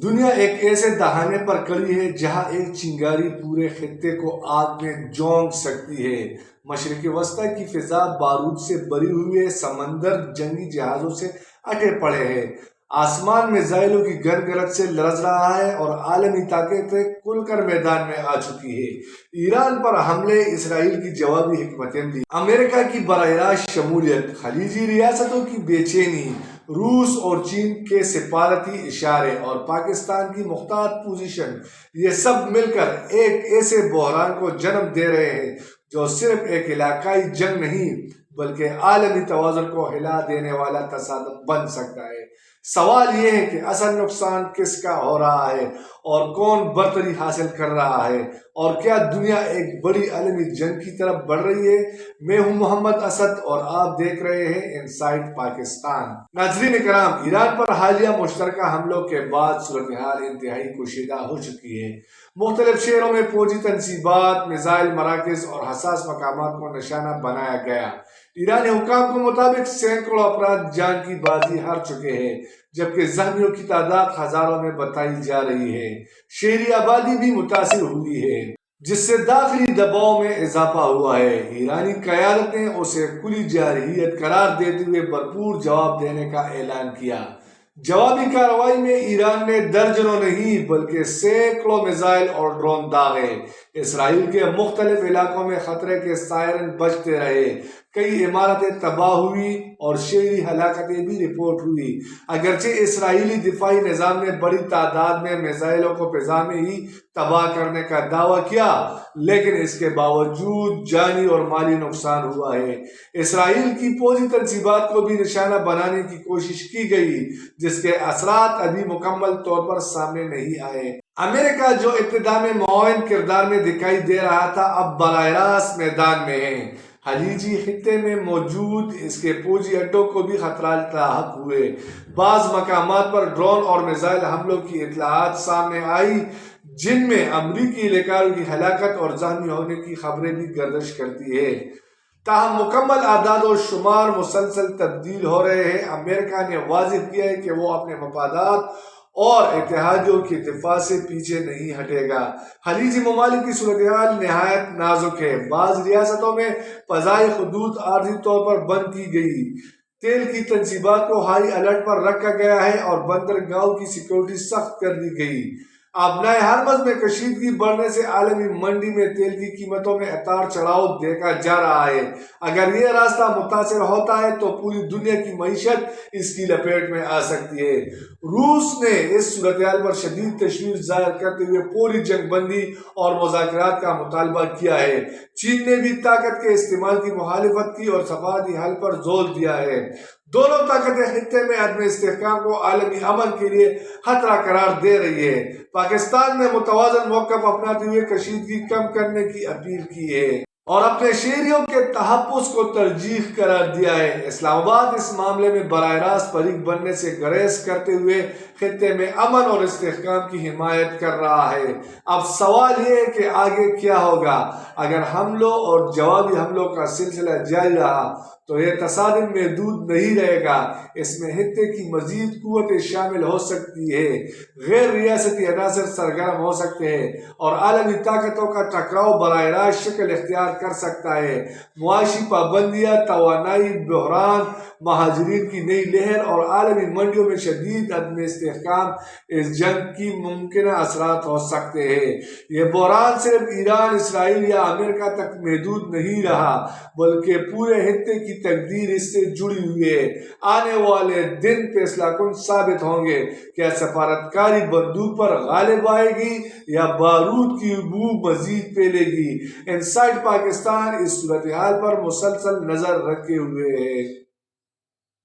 دنیا ایک ایسے دہانے پر کڑی ہے جہاں ایک چنگاری پورے خطے کو آگ میں جھونک سکتی ہے۔ مشرق وسطی کی فضا بارود سے بھری ہوئی ہے، سمندر جنگی جہازوں سے اٹے پڑے ہیں، آسمان میزائلوں کی گرگرت سے لرز رہا ہے اور عالمی طاقتیں کھل کر میدان میں آ چکی ہے۔ ایران پر حملے، اسرائیل کی جوابی حکمت عملی، امریکہ کی براہ راست شمولیت، خلیجی ریاستوں کی بے چینی، روس اور چین کے سفارتی اشارے اور پاکستان کی محتاط پوزیشن، یہ سب مل کر ایک ایسے بحران کو جنم دے رہے ہیں جو صرف ایک علاقائی جنگ نہیں بلکہ عالمی توازن کو ہلا دینے والا تصادم بن سکتا ہے۔ سوال یہ ہے کہ اصل نقصان کس کا ہو رہا ہے اور کون برتری حاصل کر رہا ہے، اور کیا دنیا ایک بڑی عالمی جنگ کی طرف بڑھ رہی ہے؟ میں ہوں محمد اسد اور آپ دیکھ رہے ہیں انسائٹ پاکستان۔ ناظرین کرام، ایران پر حالیہ مشترکہ حملوں کے بعد صورتحال انتہائی کشیدہ ہو چکی ہے۔ مختلف شہروں میں فوجی تنصیبات، میزائل مراکز اور حساس مقامات کو نشانہ بنایا گیا۔ ایرانی حکام کے مطابق سینکڑوں افراد جان کی بازی ہار چکے ہیں، جبکہ زخمیوں کی تعداد ہزاروں میں بتائی جا رہی ہے۔ شہری آبادی بھی متاثر ہوئی ہے، جس سے داخلی دباؤ میں اضافہ ہوا ہے۔ ایرانی قیادت نے اسے کھلی جارحیت قرار دیتے ہوئے بھرپور جواب دینے کا اعلان کیا۔ جوابی کارروائی میں ایران نے درجنوں نہیں بلکہ سینکڑوں میزائل اور ڈرون داغے۔ اسرائیل کے مختلف علاقوں میں خطرے کے سائرن بجتے رہے، کئی عمارتیں تباہ ہوئی اور شہری ہلاکتیں بھی رپورٹ ہوئی۔ اگرچہ اسرائیلی دفاعی نظام نے بڑی تعداد میں میزائلوں کو فضا میں ہی تباہ کرنے کا دعویٰ کیا، لیکن اس کے باوجود جانی اور مالی نقصان ہوا ہے۔ اسرائیل کی فوجی تنصیبات کو بھی نشانہ بنانے کی کوشش کی گئی، جس کے اثرات ابھی مکمل طور پر سامنے نہیں آئے۔ امریکہ، جو ابتدا میں معاون کردار میں دکھائی دے رہا تھا، اب براہ راست میدان میں ہے۔ خلیجی خطے میں موجود اس کے فوجی اڈوں کو بھی خطرات لاحق ہوئے۔ بعض مقامات پر ڈرون اور میزائل حملوں کی اطلاعات سامنے آئی، جن میں امریکی اہلکاروں کی ہلاکت اور زخمی ہونے کی خبریں بھی گردش کرتی ہیں۔ تاہم مکمل اعداد و شمار مسلسل تبدیل ہو رہے ہیں۔ امریکہ نے واضح کیا ہے کہ وہ اپنے مفادات اور اتحادیوں کے دفاع سے پیچھے نہیں ہٹے گا۔ خلیجی ممالک کی صورتحال نہایت نازک ہے۔ بعض ریاستوں میں فضائی حدود عارضی طور پر بند کی گئی، تیل کی تنصیبات کو ہائی الرٹ پر رکھا گیا ہے اور بندرگاہوں کی سیکورٹی سخت کر دی گئی۔ آبنائے ہرمز میں کشیدگی بڑھنے سے عالمی منڈی میں تیل کی قیمتوں میں اتار چڑھاؤ دیکھا جا رہا ہے۔ اگر یہ راستہ متاثر ہوتا ہے تو پوری دنیا کی معیشت اس کی لپیٹ میں آ سکتی ہے۔ روس نے اس صورتحال پر شدید تشویش ظاہر کرتے ہوئے فوری جنگ بندی اور مذاکرات کا مطالبہ کیا ہے۔ چین نے بھی طاقت کے استعمال کی مخالفت کی اور سفارتی حل پر زور دیا ہے۔ دونوں طاقتیں خطے میں عدم استحکام کو عالمی امن کے لیے خطرہ قرار دے رہی ہے۔ پاکستان نے متوازن موقف اپناتے ہوئے کشیدگی کم کرنے کی اپیل کی ہے اور اپنے شہریوں کے تحفظ کو ترجیح قرار دیا ہے۔ اسلام آباد اس معاملے میں براہ راست فریق بننے سے گریز کرتے ہوئے خطے میں امن اور استحکام کی حمایت کر رہا ہے۔ اب سوال یہ ہے کہ آگے کیا ہوگا۔ اگر حملوں اور جوابی حملوں کا سلسلہ جاری رہا تو یہ تصادم محدود نہیں رہے گا، اس میں خطے کی مزید قوتیں شامل ہو سکتی ہیں، غیر ریاستی عناصر سرگرم ہو سکتے ہیں اور عالمی طاقتوں کا ٹکراؤ براہ راست شکل اختیار کر سکتا ہے۔ معاشی پابندیاں، توانائی بحران، مہاجرین کی نئی لہر اور عالمی منڈیوں میں شدید عدم استحکام اس جنگ کی ممکنہ اثرات ہو سکتے ہیں۔ یہ بحران صرف ایران، اسرائیل یا امریکہ تک محدود نہیں رہا بلکہ پورے خطے کی تقدیر اس سے جڑی ہوئی ہے۔ آنے والے دن فیصلہ کن ثابت ہوں گے۔ کیا سفارتکاری بندوق پر غالب آئے گی یا بارود کی بو مزید پھیلے گی؟ انسائٹ پاکستان اس صورتحال پر مسلسل نظر رکھے ہوئے ہے۔